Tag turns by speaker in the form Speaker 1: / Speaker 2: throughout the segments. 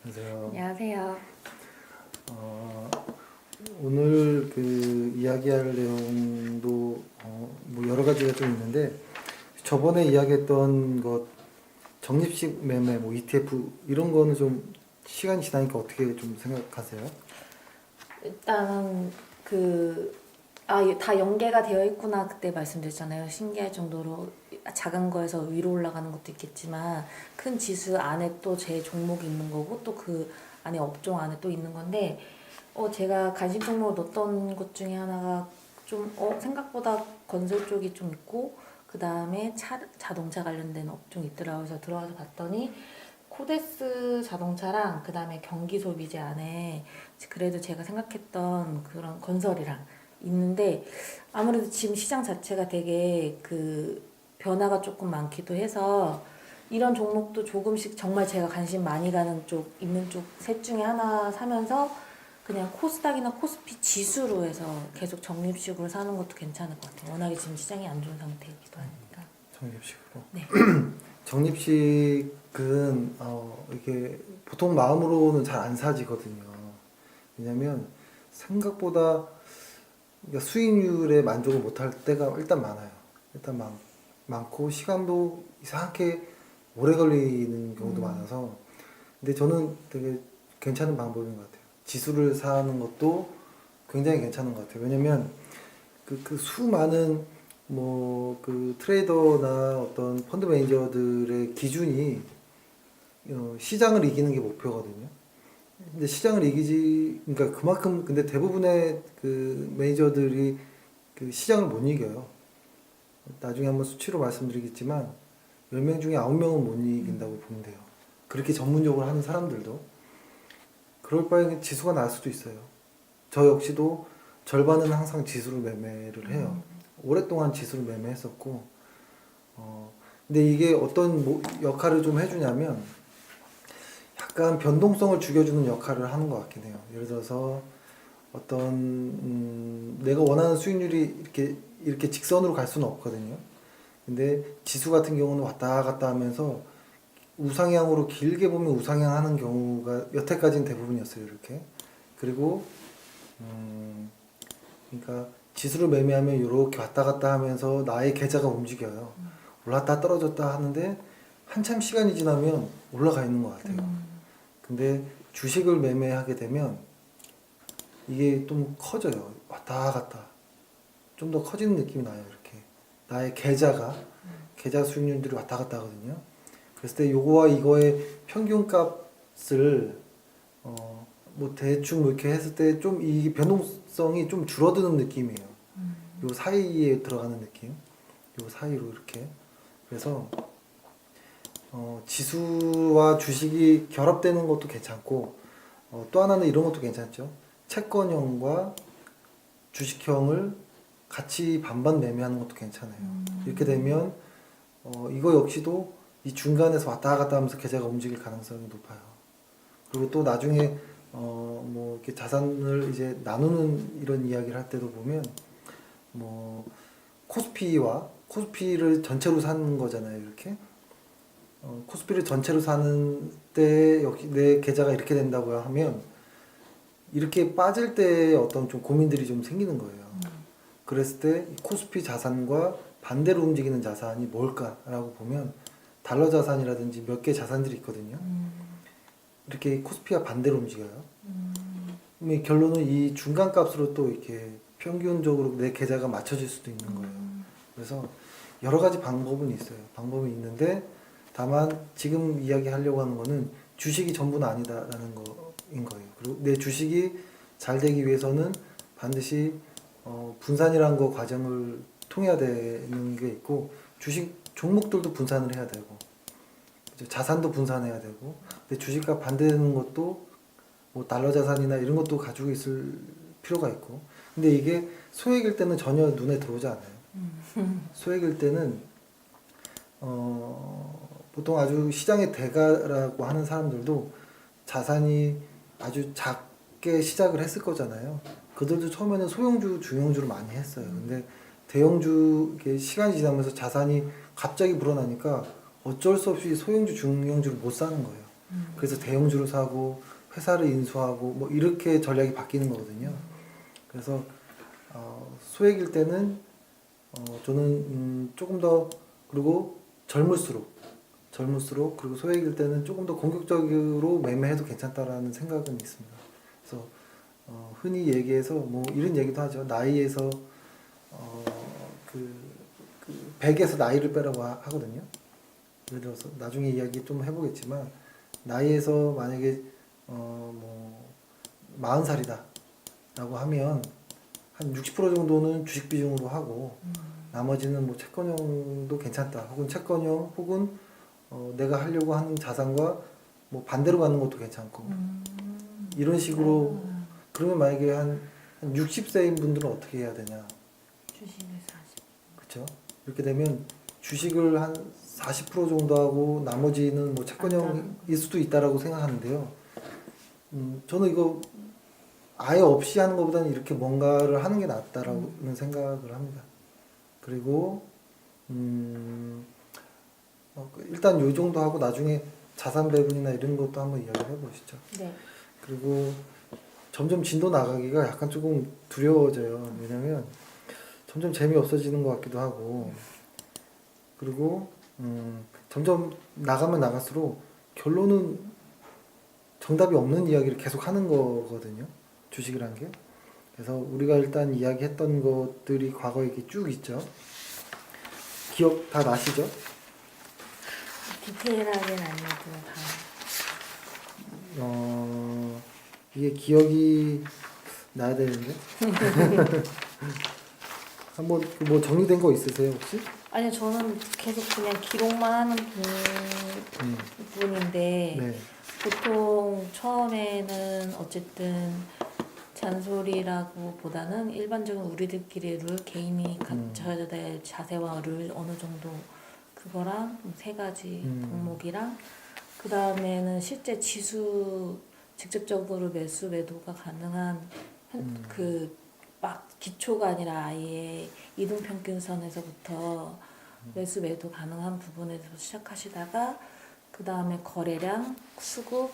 Speaker 1: 안녕하세요.
Speaker 2: 안녕하세요.
Speaker 1: 어, 오늘 그 이야기할 내용도 뭐 여러 가지가 좀 있는데 저번에 이야기했던 것 적립식 매매, 뭐 ETF 이런 거는 좀 시간이 지나니까 어떻게 좀 생각하세요?
Speaker 2: 일단 다 연계가 되어 있구나 그때 말씀드렸잖아요. 신기할 정도로 작은 거에서 위로 올라가는 것도 있겠지만 큰 지수 안에 또 제 종목이 있는 거고 또 그 안에 업종 안에 또 있는 건데 제가 관심 종목을 넣었던 것 중에 하나가 좀 생각보다 건설 쪽이 좀 있고 그 다음에 자동차 관련된 업종이 있더라고요. 그래서 들어가서 봤더니 코데스 자동차랑 그 다음에 경기소비재 안에 그래도 제가 생각했던 그런 건설이랑 있는데 아무래도 지금 시장 자체가 되게 그 변화가 조금 많기도 해서 이런 종목도 조금씩 정말 제가 관심 많이 가는 쪽 있는 쪽 셋 중에 하나 사면서 그냥 코스닥이나 코스피 지수로 해서 계속 적립식으로 사는 것도 괜찮을 것 같아요. 워낙에 지금 시장이 안 좋은 상태이기도 하니까.
Speaker 1: 적립식으로.
Speaker 2: 네.
Speaker 1: 적립식은 이게 보통 마음으로는 잘 안 사지거든요. 왜냐면 생각보다 그러니까 수익률에 만족을 못할 때가 일단 많아요. 일단 많고 시간도 이상하게 오래 걸리는 경우도 많아서 근데 저는 되게 괜찮은 방법인 것 같아요. 지수를 사는 것도 굉장히 괜찮은 것 같아요. 왜냐면 그 수많은 뭐 그 트레이더나 어떤 펀드 매니저들의 기준이 시장을 이기는 게 목표거든요. 근데 시장을 이기지, 그러니까 그만큼 근데 대부분의 그 매니저들이 그 시장을 못 이겨요. 나중에 한번 수치로 말씀드리겠지만 10명 중에 9명은 못 이긴다고 보면 돼요. 그렇게 전문적으로 하는 사람들도 그럴 바에 지수가 날 수도 있어요. 저 역시도 절반은 항상 지수를 매매를 해요. 오랫동안 지수를 매매했었고 근데 이게 어떤 역할을 좀 해주냐면 약간 변동성을 죽여주는 역할을 하는 것 같긴 해요. 예를 들어서 어떤 내가 원하는 수익률이 이렇게 직선으로 갈 수는 없거든요. 근데 지수 같은 경우는 왔다 갔다 하면서 우상향으로 길게 보면 우상향 하는 경우가 여태까지는 대부분이었어요. 이렇게. 그리고 그러니까 지수를 매매하면 이렇게 왔다 갔다 하면서 나의 계좌가 움직여요. 올랐다 떨어졌다 하는데 한참 시간이 지나면 올라가 있는 것 같아요. 근데 주식을 매매하게 되면 이게 좀 커져요. 왔다 갔다. 좀 더 커지는 느낌이 나요. 이렇게. 나의 계좌 수익률들이 왔다 갔다 하거든요. 그랬을 때 요거와 이거의 평균값을 뭐 대충 뭐 이렇게 했을 때 좀 이 변동성이 좀 줄어드는 느낌이에요. 요 사이에 들어가는 느낌. 요 사이로 이렇게. 그래서 지수와 주식이 결합되는 것도 괜찮고 또 하나는 이런 것도 괜찮죠. 채권형과 주식형을 같이 반반 매매하는 것도 괜찮아요. 이렇게 되면 이거 역시도 이 중간에서 왔다 갔다 하면서 계좌가 움직일 가능성이 높아요. 그리고 또 나중에 뭐 이렇게 자산을 이제 나누는 이런 이야기를 할 때도 보면 뭐 코스피를 전체로 사는 거잖아요. 이렇게 코스피를 전체로 사는 때 역시 내 계좌가 이렇게 된다고 하면 이렇게 빠질 때 어떤 좀 고민들이 좀 생기는 거예요. 그랬을 때 코스피 자산과 반대로 움직이는 자산이 뭘까라고 보면 달러 자산이라든지 몇 개 자산들이 있거든요. 이렇게 코스피와 반대로 움직여요. 그럼 결론은 이 중간 값으로 또 이렇게 평균적으로 내 계좌가 맞춰질 수도 있는 거예요. 그래서 여러 가지 방법은 있어요. 방법이 있는데 다만 지금 이야기하려고 하는 거는 주식이 전부는 아니다라는 거인 거예요. 그리고 내 주식이 잘 되기 위해서는 반드시 분산이라는 거 과정을 통해야 되는 게 있고 주식 종목들도 분산을 해야 되고 자산도 분산해야 되고 근데 주식과 반대되는 것도 뭐 달러 자산이나 이런 것도 가지고 있을 필요가 있고 근데 이게 소액일 때는 전혀 눈에 들어오지 않아요. 소액일 때는 보통 아주 시장의 대가라고 하는 사람들도 자산이 아주 작게 시작을 했을 거잖아요. 그들도 처음에는 소형주, 중형주를 많이 했어요. 근데 대형주 시간이 지나면서 자산이 갑자기 불어나니까 어쩔 수 없이 소형주, 중형주를 못 사는 거예요. 그래서 대형주를 사고 회사를 인수하고 뭐 이렇게 전략이 바뀌는 거거든요. 그래서 소액일 때는 저는 조금 더 그리고 젊을수록 그리고 소액일 때는 조금 더 공격적으로 매매해도 괜찮다라는 생각은 있습니다. 그래서 흔히 얘기해서 뭐 이런 얘기도 하죠. 나이에서 그 100에서 나이를 빼라고 하거든요. 예를 들어서 나중에 이야기 좀 해보겠지만 나이에서 만약에 뭐 40살이다 라고 하면 한 60% 정도는 주식 비중으로 하고 나머지는 뭐 채권형도 괜찮다 혹은 채권형 혹은 내가 하려고 하는 자산과 뭐 반대로 가는 것도 괜찮고 이런 식으로 그러면 만약에 한 60세인 분들은 어떻게 해야 되냐
Speaker 2: 주식을 사실.
Speaker 1: 그렇죠? 이렇게 되면 주식을 한 40% 정도 하고 나머지는 뭐 채권형일 수도 있다라고 생각하는데요. 저는 이거 아예 없이 하는 것보다는 이렇게 뭔가를 하는 게 낫다라는 생각을 합니다. 그리고 일단 요 정도 하고 나중에 자산 배분이나 이런 것도 한번 이야기를 해보시죠.
Speaker 2: 네.
Speaker 1: 그리고 점점 진도 나가기가 약간 조금 두려워져요. 왜냐면 점점 재미없어지는 것 같기도 하고 그리고 점점 나가면 나갈수록 결론은 정답이 없는 이야기를 계속 하는 거거든요. 주식이란 게. 그래서 우리가 일단 이야기했던 것들이 과거에 이렇게 쭉 있죠. 기억 다 나시죠?
Speaker 2: 디테일하게는 아니어도 다.
Speaker 1: 이게 기억이 나야 되는데. 한번 뭐 정리된 거 있으세요 혹시?
Speaker 2: 아니요, 저는 계속 그냥 기록만 하는 분인데
Speaker 1: 네.
Speaker 2: 보통 처음에는 어쨌든 잔소리라고 보다는 일반적인 우리들끼리 룰, 개인이 갖춰야 될 자세와 룰 어느 정도 그거랑 세 가지 덕목이랑 그 다음에는 실제 지수 직접적으로 매수 매도가 가능한 그 막 기초가 아니라 아예 이동평균선에서부터 매수 매도 가능한 부분에서 시작하시다가 그 다음에 거래량, 수급,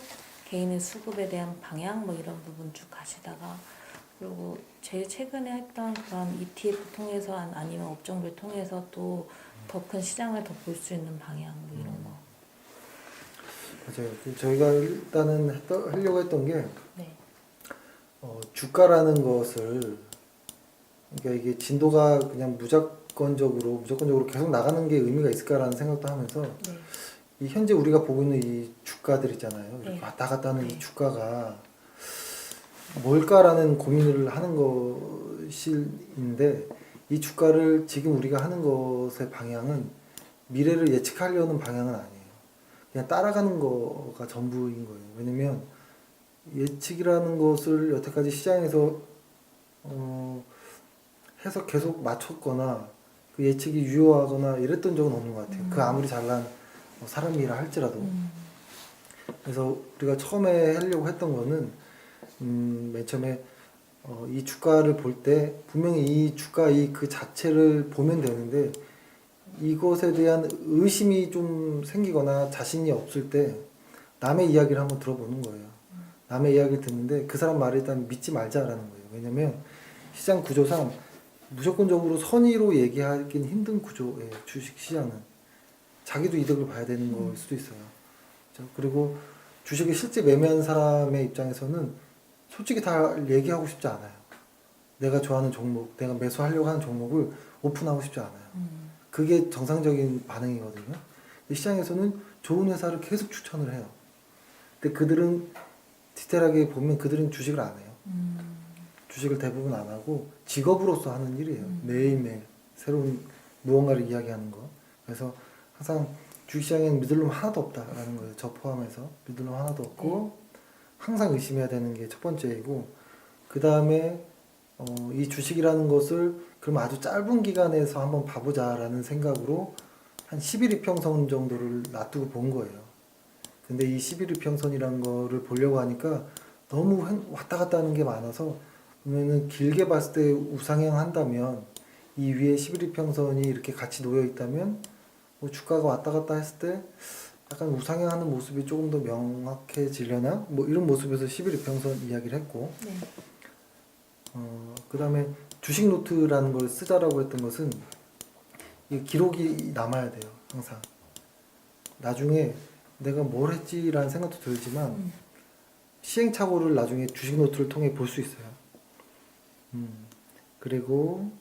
Speaker 2: 개인의 수급에 대한 방향 뭐 이런 부분 쭉 가시다가 그리고 제일 최근에 했던 그런 ETF 통해서 아니면 업종별 통해서 또 더 큰 시장을 더 볼 수 있는 방향 뭐 이런 거.
Speaker 1: 맞아요. 저희가 일단은 하려고 했던 게
Speaker 2: 네.
Speaker 1: 주가라는 것을 그러니까 이게 진도가 그냥 무조건적으로 계속 나가는 게 의미가 있을까라는 생각도 하면서
Speaker 2: 네.
Speaker 1: 이 현재 우리가 보고 있는 이 주가들 있잖아요. 이렇게
Speaker 2: 네.
Speaker 1: 왔다 갔다 하는
Speaker 2: 네.
Speaker 1: 이 주가가 뭘까라는 고민을 하는 것인데 이 주가를 지금 우리가 하는 것의 방향은 미래를 예측하려는 방향은 아니에요. 그냥 따라가는 거가 전부인 거예요. 왜냐면 예측이라는 것을 여태까지 시장에서 해서 계속 맞췄거나 그 예측이 유효하거나 이랬던 적은 없는 것 같아요. 그 아무리 잘난 사람이라 할지라도. 그래서 우리가 처음에 하려고 했던 거는 맨 처음에 이 주가를 볼 때 분명히 이 주가 그 자체를 보면 되는데 이것에 대한 의심이 좀 생기거나 자신이 없을 때 남의 이야기를 한번 들어보는 거예요. 남의 이야기를 듣는데 그 사람 말을 일단 믿지 말자라는 거예요. 왜냐면 시장 구조상 무조건적으로 선의로 얘기하기는 힘든 구조예요. 주식 시장은. 자기도 이득을 봐야 되는 걸 수도 있어요. 그렇죠? 그리고 주식을 실제 매매한 사람의 입장에서는 솔직히 다 얘기하고 싶지 않아요. 내가 좋아하는 종목, 내가 매수하려고 하는 종목을 오픈하고 싶지 않아요. 그게 정상적인 반응이거든요. 근데 시장에서는 좋은 회사를 계속 추천을 해요. 근데 그들은 디테일하게 보면 그들은 주식을 안 해요. 주식을 대부분 안 하고 직업으로서 하는 일이에요. 매일매일 새로운 무언가를 이야기하는 거. 그래서 항상 주식시장에는 믿을 놈 하나도 없다라는 거예요. 저 포함해서 믿을 놈 하나도 없고 항상 의심해야 되는 게 첫 번째이고 그 다음에 이 주식이라는 것을 그럼 아주 짧은 기간에서 한번 봐보자라는 생각으로 한 11이평선 정도를 놔두고 본 거예요. 근데 이 11이평선이라는 거를 보려고 하니까 너무 왔다 갔다 하는 게 많아서 그러면은 길게 봤을 때 우상향 한다면 이 위에 11이평선이 이렇게 같이 놓여 있다면 뭐 주가가 왔다 갔다 했을 때 약간 우상향하는 모습이 조금 더 명확해지려나? 뭐 이런 모습에서 11이평선 이야기를 했고,
Speaker 2: 네.
Speaker 1: 그 다음에 주식 노트라는 걸 쓰자라고 했던 것은 이 기록이 남아야 돼요. 항상. 나중에 내가 뭘 했지라는 생각도 들지만 시행착오를 나중에 주식 노트를 통해 볼 수 있어요. 그리고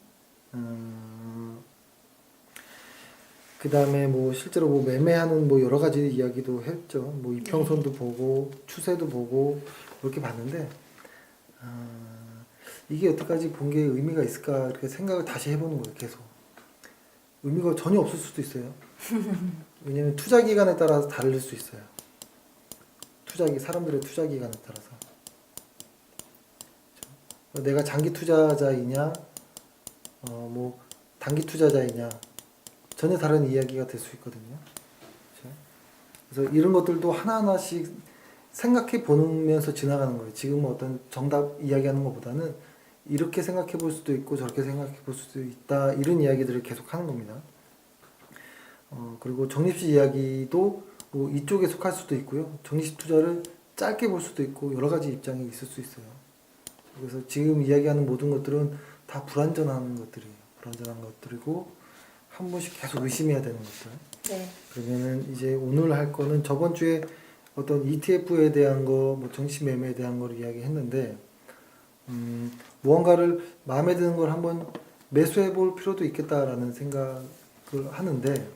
Speaker 1: 그 다음에 뭐 실제로 뭐 매매하는 뭐 여러 가지 이야기도 했죠. 뭐 이평선도 보고 추세도 보고 이렇게 봤는데 이게 여태까지 본 게 의미가 있을까 이렇게 생각을 다시 해보는 거예요. 계속 의미가 전혀 없을 수도 있어요. 왜냐면 투자 기간에 따라서 다를 수 있어요. 사람들의 투자 기간에 따라서 내가 장기 투자자이냐 뭐 단기 투자자이냐 전혀 다른 이야기가 될 수 있거든요. 그렇죠? 그래서 이런 것들도 하나하나씩 생각해 보면서 지나가는 거예요. 지금 어떤 정답 이야기하는 것보다는 이렇게 생각해 볼 수도 있고 저렇게 생각해 볼 수도 있다 이런 이야기들을 계속 하는 겁니다. 그리고 적립식 이야기도 뭐 이쪽에 속할 수도 있고요. 적립식 투자를 짧게 볼 수도 있고 여러 가지 입장이 있을 수 있어요. 그래서 지금 이야기하는 모든 것들은 다 불완전한 것들이에요. 불완전한 것들이고 한 번씩 계속 의심해야 되는 것들.
Speaker 2: 네.
Speaker 1: 그러면은 이제 오늘 할 거는 저번 주에 어떤 ETF에 대한 거, 뭐 정시 매매에 대한 걸 이야기했는데 무언가를 마음에 드는 걸 한번 매수해 볼 필요도 있겠다라는 생각을 하는데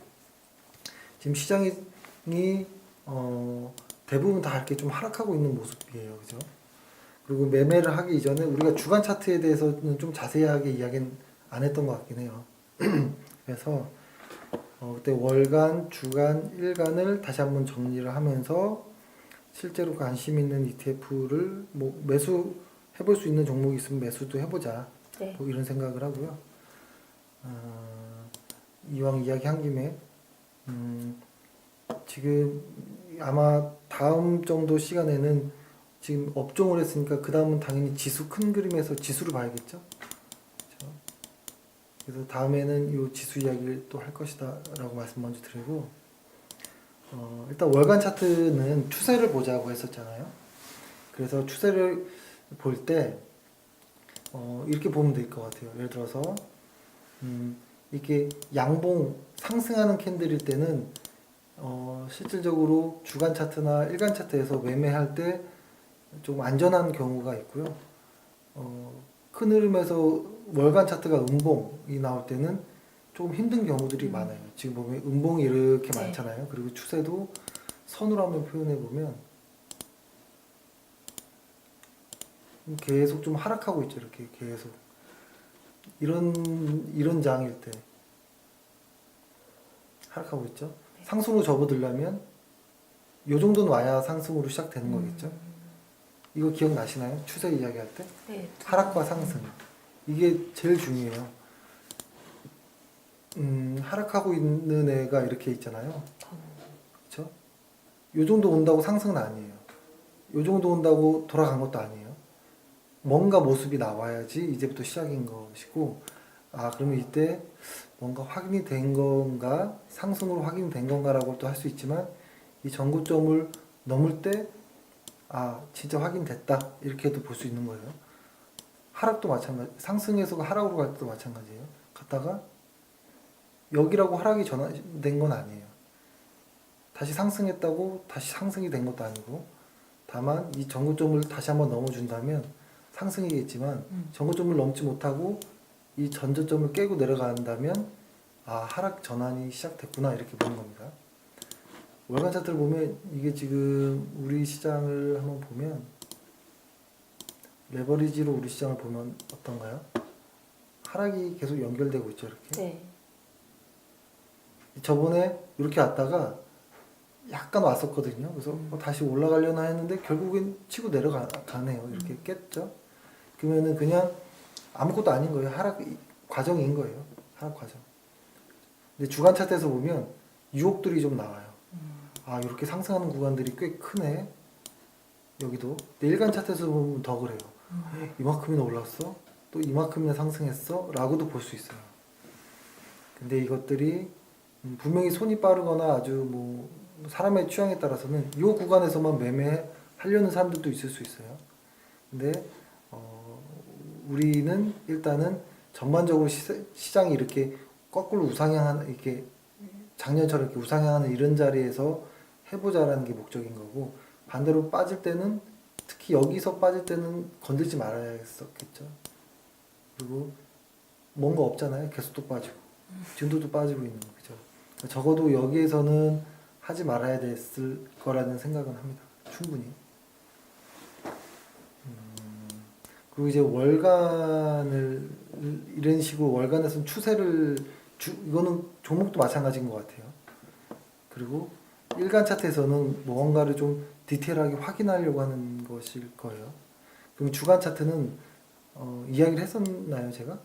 Speaker 1: 지금 시장이 대부분 다 이렇게 좀 하락하고 있는 모습이에요, 그죠? 그리고 매매를 하기 이전에 우리가 주간 차트에 대해서는 좀 자세하게 이야기는 안 했던 것 같긴 해요. 그래서 그때 월간, 주간, 일간을 다시 한번 정리를 하면서 실제로 관심 있는 ETF를 뭐 매수해볼 수 있는 종목이 있으면 매수도 해보자.
Speaker 2: 네.
Speaker 1: 뭐 이런 생각을 하고요. 이왕 이야기한 김에 지금 아마 다음 정도 시간에는 지금 업종을 했으니까 그 다음은 당연히 지수 큰 그림에서 지수를 봐야겠죠. 그렇죠? 그래서 다음에는 이 지수 이야기를 또 할 것이다라고 말씀 먼저 드리고 일단 월간 차트는 추세를 보자고 했었잖아요. 그래서 추세를 볼 때 이렇게 보면 될 것 같아요. 예를 들어서 이렇게 양봉 상승하는 캔들일 때는 실질적으로 주간 차트나 일간 차트에서 매매할 때 좀 안전한 경우가 있고요. 큰 흐름에서 월간 차트가 음봉이 나올 때는 조금 힘든 경우들이 많아요. 지금 보면 음봉이 이렇게
Speaker 2: 네.
Speaker 1: 많잖아요. 그리고 추세도 선으로 한번 표현해 보면 계속 좀 하락하고 있죠. 이렇게 계속 이런 장일 때 하락하고 있죠. 상승으로 접어들려면 요 정도는 와야 상승으로 시작되는 거겠죠. 이거 기억나시나요? 추세 이야기할 때
Speaker 2: 네.
Speaker 1: 하락과 상승 이게 제일 중요해요. 하락하고 있는 애가 이렇게 있잖아요. 그렇죠? 요 정도 온다고 상승은 아니에요. 요 정도 온다고 돌아간 것도 아니에요. 뭔가 모습이 나와야지 이제부터 시작인 것이고 그러면 이때 뭔가 확인이 된 건가 상승으로 확인이 된 건가라고 또 할 수 있지만 이 전고점을 넘을 때 진짜 확인됐다 이렇게도 볼 수 있는 거예요. 하락도 마찬가지, 상승에서 하락으로 갈 때도 마찬가지예요. 갔다가 여기라고 하락이 전환된 건 아니에요. 다시 상승했다고 다시 상승이 된 것도 아니고 다만 이 전고점을 다시 한번 넘어준다면 상승이겠지만 전고점을 넘지 못하고 이 전저점을 깨고 내려간다면 하락 전환이 시작됐구나 이렇게 보는 겁니다. 월간 차트를 보면 이게 지금 우리 시장을 한번 보면 레버리지로 우리 시장을 보면 어떤가요? 하락이 계속 연결되고 있죠 이렇게.
Speaker 2: 네.
Speaker 1: 저번에 이렇게 왔다가 약간 왔었거든요. 그래서 다시 올라가려나 했는데 결국엔 치고 내려가네요. 이렇게 깼죠. 그러면은 그냥 아무것도 아닌 거예요. 하락 과정인 거예요. 하락 과정. 근데 주간 차트에서 보면 유혹들이 좀 나와요. 이렇게 상승하는 구간들이 꽤 크네. 여기도. 근데 일간 차트에서 보면 더 그래요. 이만큼이나 올랐어? 또 이만큼이나 상승했어? 라고도 볼 수 있어요. 근데 이것들이 분명히 손이 빠르거나 아주 뭐 사람의 취향에 따라서는 이 구간에서만 매매하려는 사람들도 있을 수 있어요. 근데 우리는 일단은 전반적으로 시장이 이렇게 거꾸로 우상향하는, 이렇게 작년처럼 이렇게 우상향하는 이런 자리에서 해보자라는 게 목적인 거고, 반대로 빠질 때는, 특히 여기서 빠질 때는 건들지 말아야겠었겠죠. 그리고 뭔가 없잖아요. 계속 또 빠지고 지금도 또 빠지고 있는 거죠. 적어도 여기에서는 하지 말아야 됐을 거라는 생각은 합니다. 충분히. 그리고 이제 월간을 이런 식으로 월간에서는 추세를 이거는 종목도 마찬가지인 것 같아요. 그리고 일간 차트에서는 뭔가를 좀 디테일하게 확인하려고 하는 것일 거예요. 그럼 주간 차트는 이야기를 했었나요, 제가?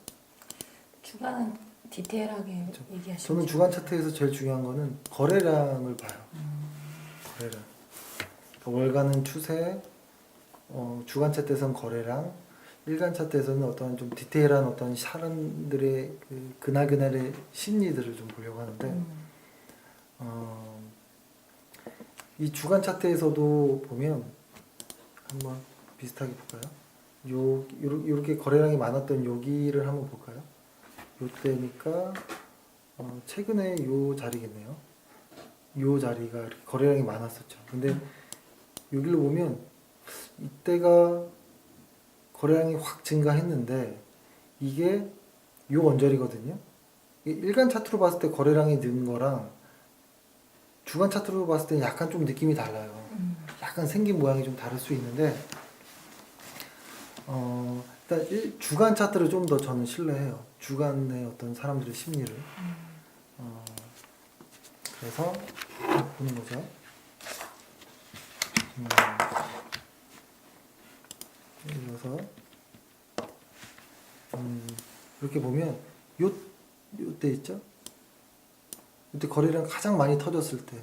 Speaker 2: 주간은 디테일하게
Speaker 1: 그렇죠.
Speaker 2: 얘기하시면
Speaker 1: 저는 주간 차트에서 제일 중요한 거는 거래량을 봐요. 거래량. 그러니까 월간은 추세, 주간 차트에서는 거래량, 일간 차트에서는 어떤 좀 디테일한 어떤 사람들의 그날그날의 심리들을 좀 보려고 하는데, 이 주간 차트에서도 보면 한번 비슷하게 볼까요? 요렇게 거래량이 많았던 여기를 한번 볼까요? 요때니까 최근에 요 자리겠네요. 요 자리가 이렇게 거래량이 많았었죠. 근데 여기를 보면 이때가 거래량이 확 증가했는데 이게 요 언저리거든요. 일간 차트로 봤을 때 거래량이 는 거랑 주간 차트로 봤을 때 약간 좀 느낌이 달라요. 약간 생긴 모양이 좀 다를 수 있는데 일단 주간 차트를 좀 더 저는 신뢰해요. 주간의 어떤 사람들의 심리를. 그래서 보는 거죠. 그래서 이렇게 보면 요때 있죠? 이때 거래량 가장 많이 터졌을 때.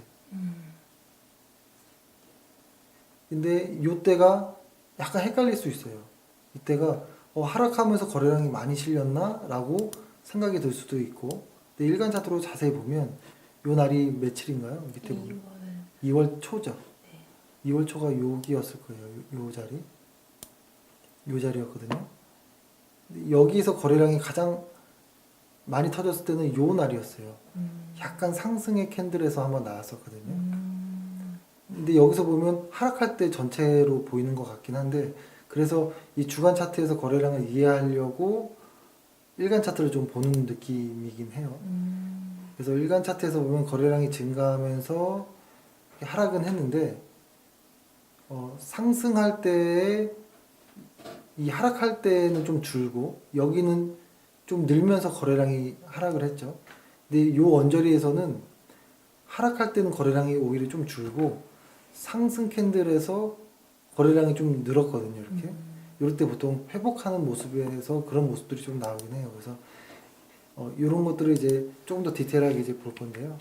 Speaker 1: 근데 요때가 약간 헷갈릴 수 있어요. 이때가 하락하면서 거래량이 많이 실렸나? 라고 생각이 들 수도 있고. 근데 일간 차트로 자세히 보면 요 날이 며칠인가요? 밑에 보면 2월 초죠. 2월 초가 여기였을 거예요. 요 자리. 요 자리였거든요. 근데 여기서 거래량이 가장 많이 터졌을 때는 요 날이었어요. 약간 상승의 캔들에서 한번 나왔었거든요. 근데 여기서 보면 하락할 때 전체로 보이는 것 같긴 한데, 그래서 이 주간 차트에서 거래량을 이해하려고 일간 차트를 좀 보는 느낌이긴 해요. 그래서 일간 차트에서 보면 거래량이 증가하면서 하락은 했는데, 상승할 때에 이 하락할 때는 좀 줄고 여기는 좀 늘면서 거래량이 하락을 했죠. 근데 요 언저리에서는 하락할 때는 거래량이 오히려 좀 줄고 상승 캔들에서 거래량이 좀 늘었거든요. 이렇게. 이럴 때 보통 회복하는 모습에서 그런 모습들이 좀 나오긴 해요. 그래서 이런 것들을 이제 조금 더 디테일하게 이제 볼 건데요.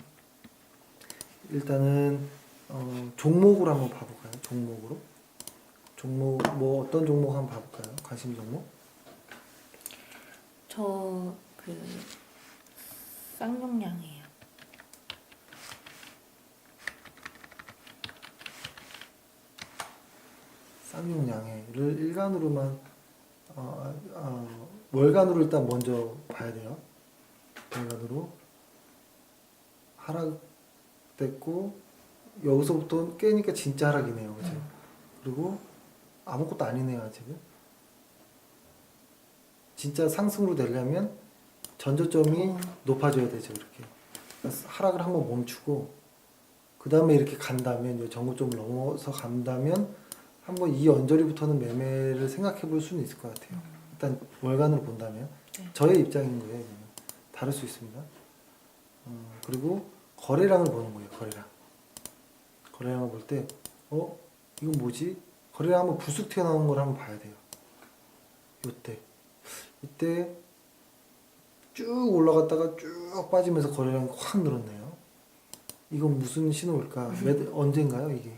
Speaker 1: 일단은 종목으로 한번 봐볼까요? 종목으로. 종목 뭐 어떤 종목 한번 봐볼까요? 관심 종목.
Speaker 2: 저 쌍용량이에요.
Speaker 1: 쌍용양해를 일간으로만 월간으로 일단 먼저 봐야 돼요. 월간으로 하락됐고 여기서부터 깨니까 진짜 하락이네요, 그죠? 그리고 아무것도 아니네요, 아직은. 진짜 상승으로 되려면 전저점이 높아져야 되죠, 이렇게. 그래서 하락을 한번 멈추고 그 다음에 이렇게 간다면, 이제 전고점을 넘어서 간다면 한번 이 언저리부터는 매매를 생각해 볼 수는 있을 것 같아요. 일단 월간으로 본다면.
Speaker 2: 네.
Speaker 1: 저의 입장인 거예요. 이거는. 다를 수 있습니다. 그리고 거래량을 보는 거예요. 거래량. 거래량을 볼 때 이건 뭐지? 거래량 한번 불쑥 튀어나오는 걸 한번 봐야 돼요. 요때. 이때 쭉 올라갔다가 쭉 빠지면서 거래량이 확 늘었네요. 이건 무슨 신호일까? 언젠가요, 이게?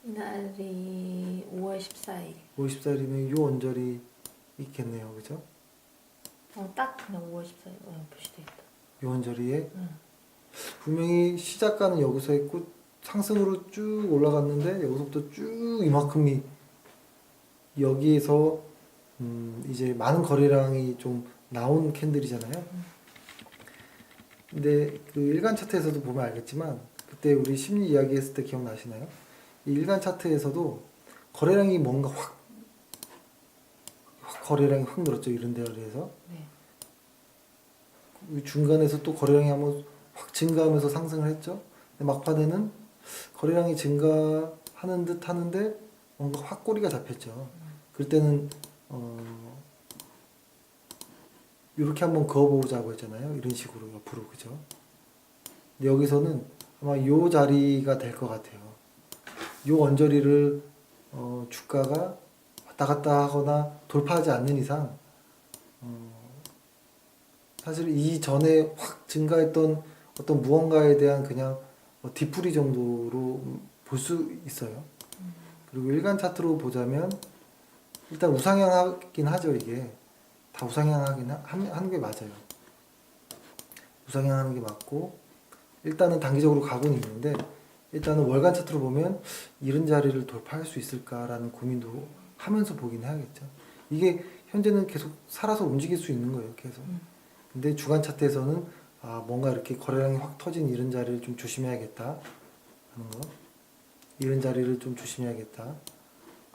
Speaker 2: 이날이 5월 14일.
Speaker 1: 54일이면 요 언저리 있겠네요. 그죠?
Speaker 2: 딱 그냥 5월 14일 표시돼 있다.
Speaker 1: 요 언저리에 분명히 시작가는 여기서 했고 상승으로 쭉 올라갔는데 여기서부터 쭉 이만큼이 여기에서 이제 많은 거래량이 좀 나온 캔들이잖아요. 근데 그 일간 차트에서도 보면 알겠지만 그때 우리 심리 이야기했을 때 기억나시나요? 이 일간 차트에서도 거래량이 뭔가 확 거래량이 확 늘었죠. 이런 데에서
Speaker 2: 네.
Speaker 1: 중간에서 또 거래량이 한번 확 증가하면서 상승을 했죠. 근데 막판에는 거래량이 증가하는 듯 하는데 뭔가 확 꼬리가 잡혔죠. 그럴 때는 이렇게 한번 그어보자고 했잖아요. 이런 식으로 옆으로 그죠? 근데 여기서는 아마 요 자리가 될 것 같아요. 요 언저리를 주가가 왔다 갔다 하거나 돌파하지 않는 이상 사실 이 전에 확 증가했던 어떤 무언가에 대한 그냥 뒤풀이 정도로 볼 수 있어요. 그리고 일간 차트로 보자면 일단 우상향하긴 하죠. 이게 다 우상향하긴 하는 게 맞아요. 우상향하는 게 맞고 일단은 단기적으로 가고는 있는데 일단은 월간 차트로 보면 이런 자리를 돌파할 수 있을까라는 고민도 하면서 보긴 해야겠죠. 이게 현재는 계속 살아서 움직일 수 있는 거예요. 계속. 근데 주간 차트에서는 뭔가 이렇게 거래량이 확 터진 이런 자리를 좀 조심해야겠다 하는 거. 이런 자리를 좀 조심해야겠다.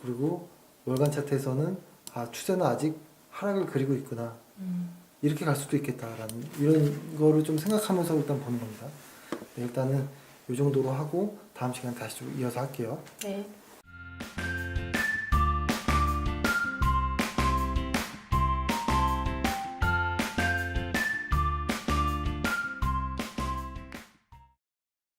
Speaker 1: 그리고 월간 차트에서는 추세는 아직 하락을 그리고 있구나. 이렇게 갈 수도 있겠다라는 이런 거를 좀 생각하면서 일단 보는 겁니다. 네, 일단은 이 정도로 하고 다음 시간 다시 좀 이어서 할게요.
Speaker 2: 네.